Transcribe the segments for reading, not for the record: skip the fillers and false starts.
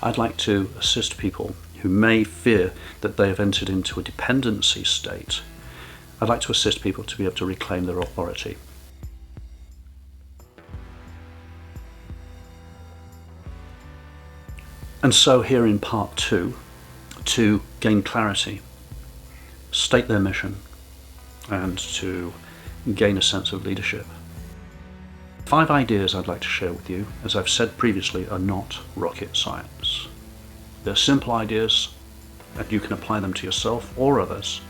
I'd like to assist people who may fear that they have entered into a dependency state. I'd like to assist people to be able to reclaim their authority. And so here in part 2, to gain clarity, state their mission, and to gain a sense of leadership. 5 ideas I'd like to share with you, as I've said previously, are not rocket science. They're simple ideas, and you can apply them to yourself or others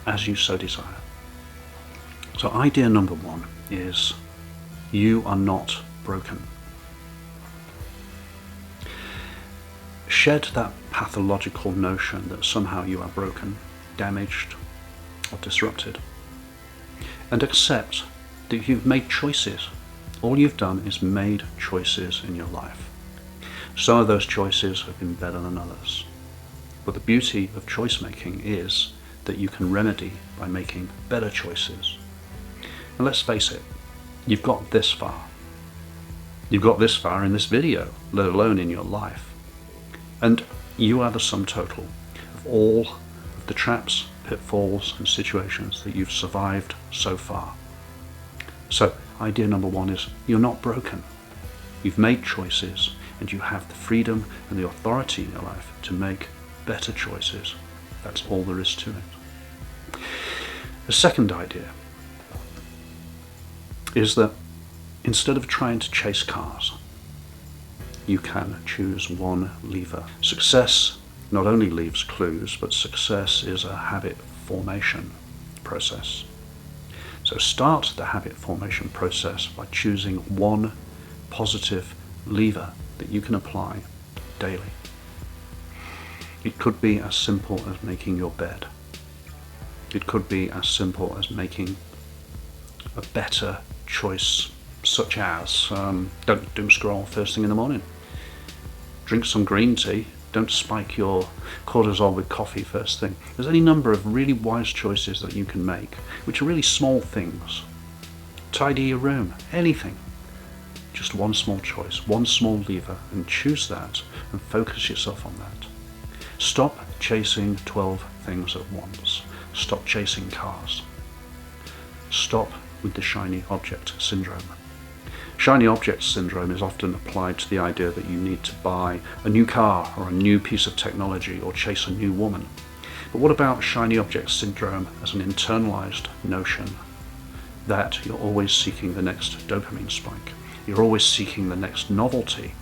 as you so desire. So idea number 1 is, you are not broken. Shed that pathological notion that somehow you are broken, damaged, or disrupted, and accept that you've made choices. All you've done is made choices in your life. Some of those choices have been better than others. But the beauty of choice making is that you can remedy by making better choices. And let's face it, you've got this far. You've got this far in this video, let alone in your life. And you are the sum total of all of the traps, pitfalls, and situations that you've survived so far. So, idea number 1 is, you're not broken. You've made choices, and you have the freedom and the authority in your life to make better choices. That's all there is to it. The second idea is that instead of trying to chase cars, you can choose one lever. Success not only leaves clues, but success is a habit formation process. So start the habit formation process by choosing one positive lever that you can apply daily. It could be as simple as making your bed. It could be as simple as making a better choice, such as don't doom scroll first thing in the morning. Drink some green tea. Don't spike your cortisol with coffee first thing. There's any number of really wise choices that you can make, which are really small things. Tidy your room, anything. Just one small choice, one small lever, and choose that and focus yourself on that. Stop chasing 12 things at once. Stop chasing cars. Stop with the shiny object syndrome. Shiny object syndrome is often applied to the idea that you need to buy a new car or a new piece of technology or chase a new woman. But what about shiny object syndrome as an internalized notion that you're always seeking the next dopamine spike? You're always seeking the next novelty.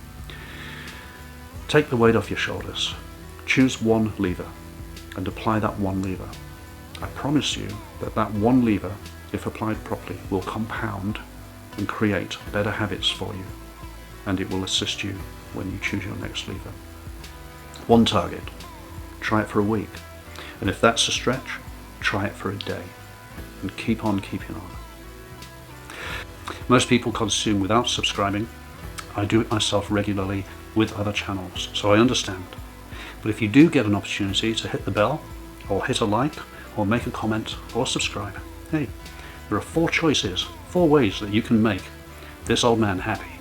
Take the weight off your shoulders. Choose one lever and apply that one lever. I promise you that that one lever, if applied properly, will compound and create better habits for you, and it will assist you when you choose your next lever. One target, try it for a week, and if that's a stretch, try it for a day, and keep on keeping on. Most people consume without subscribing. I do it myself regularly with other channels, so I understand. But if you do get an opportunity to hit the bell, or hit a like, or make a comment, or subscribe, hey, there are 4 choices, 4 ways that you can make this old man happy.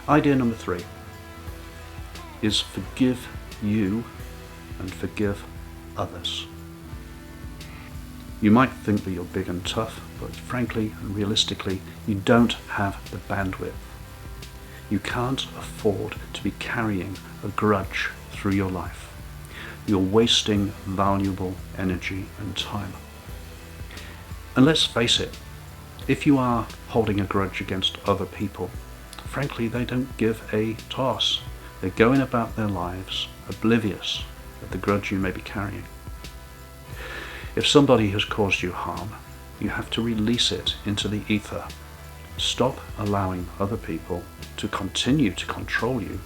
Idea number 3 is forgive you and forgive others. You might think that you're big and tough, but frankly and realistically, you don't have the bandwidth. You can't afford to be carrying a grudge through your life. You're wasting valuable energy and time. And let's face it, if you are holding a grudge against other people, frankly, they don't give a toss. They're going about their lives oblivious of the grudge you may be carrying. If somebody has caused you harm, you have to release it into the ether. Stop allowing other people to continue to control you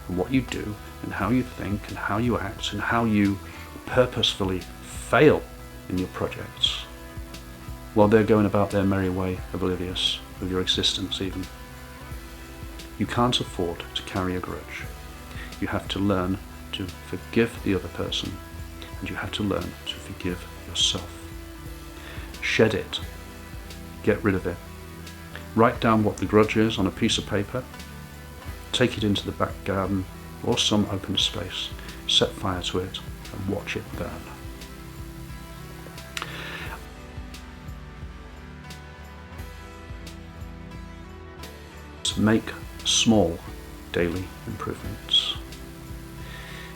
and what you do and how you think and how you act and how you purposefully fail in your projects while they're going about their merry way, oblivious of your existence even. You can't afford to carry a grudge. You have to learn to forgive the other person, and you have to learn to forgive yourself. Shed it. Get rid of it. Write down what the grudge is on a piece of paper Take it into the back garden or some open space, set fire to it and watch it burn. Make small daily improvements.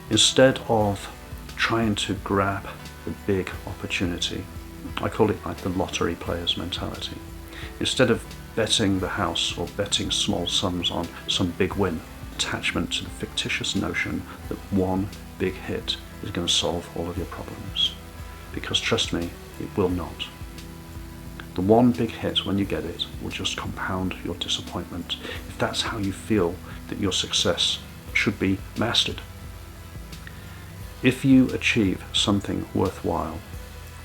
Instead of trying to grab the big opportunity, I call it like the lottery player's mentality. Instead of betting the house or betting small sums on some big win, attachment to the fictitious notion that one big hit is going to solve all of your problems. Because trust me, it will not. The one big hit, when you get it, will just compound your disappointment if that's how you feel that your success should be mastered. If you achieve something worthwhile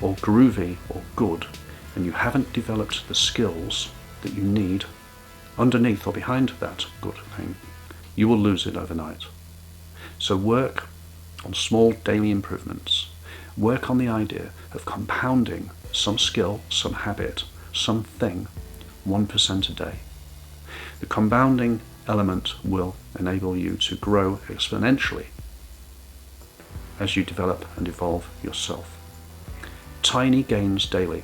or groovy or good and you haven't developed the skills that you need underneath or behind that good thing, you will lose it overnight. So work on small daily improvements. Work on the idea of compounding some skill, some habit, something 1% a day. The compounding element will enable you to grow exponentially as you develop and evolve yourself. Tiny gains daily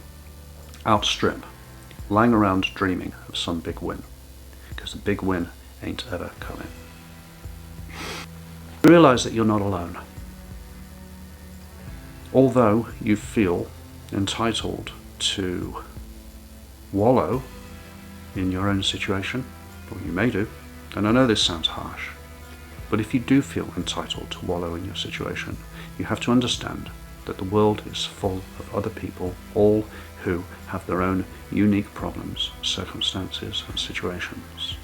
outstrip lying around dreaming of some big win, because the big win ain't ever coming. Realize that you're not alone. Although you feel entitled to wallow in your own situation, or you may do, and I know this sounds harsh, but if you do feel entitled to wallow in your situation, you have to understand that the world is full of other people, all who have their own unique problems, circumstances and situations.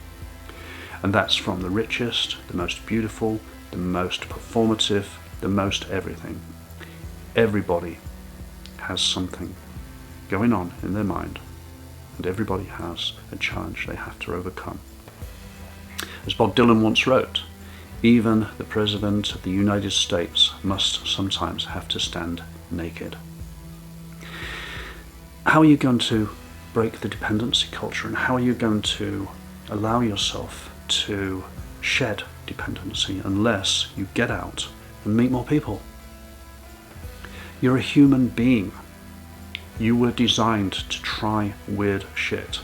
And that's from the richest, the most beautiful, the most performative, the most everything. Everybody has something going on in their mind, and everybody has a challenge they have to overcome. As Bob Dylan once wrote, even the President of the United States must sometimes have to stand naked. How are you going to break the dependency culture, and how are you going to allow yourself to shed dependency unless you get out and meet more people? You're a human being. You were designed to try weird shit.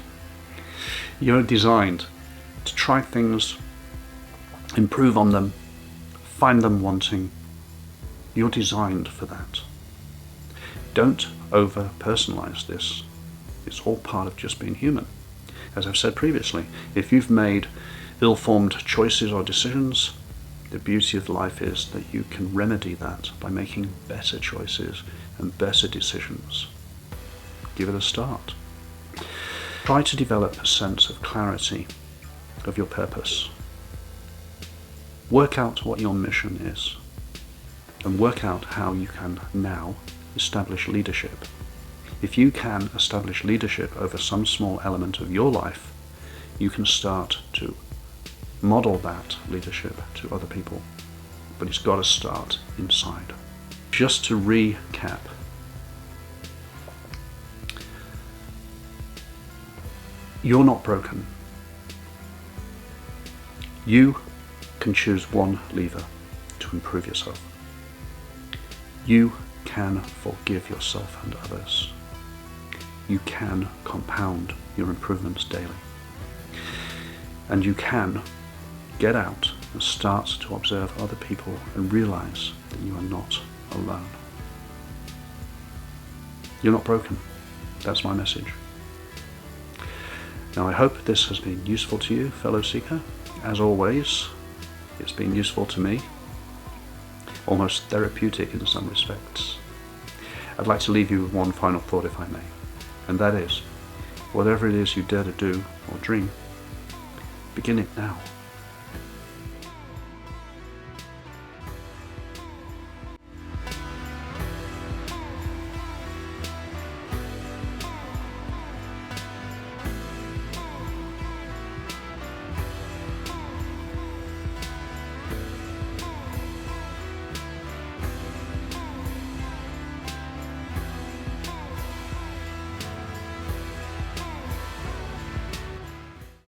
You're designed to try things, improve on them, find them wanting. You're designed for that. Don't over-personalize this. It's all part of just being human. As I've said previously, if you've made ill-formed choices or decisions, the beauty of life is that you can remedy that by making better choices and better decisions. Give it a start. Try to develop a sense of clarity of your purpose. Work out what your mission is, and work out how you can now establish leadership. If you can establish leadership over some small element of your life, you can start to model that leadership to other people. But it's got to start inside. Just to recap, you're not broken. You can choose one lever to improve yourself. You can forgive yourself and others. You can compound your improvements daily. And you can get out and start to observe other people and realize that you are not alone. You're not broken. That's my message. Now I hope this has been useful to you, fellow seeker. As always, it's been useful to me, almost therapeutic in some respects. I'd like to leave you with one final thought, if I may, and that is, whatever it is you dare to do or dream, begin it now.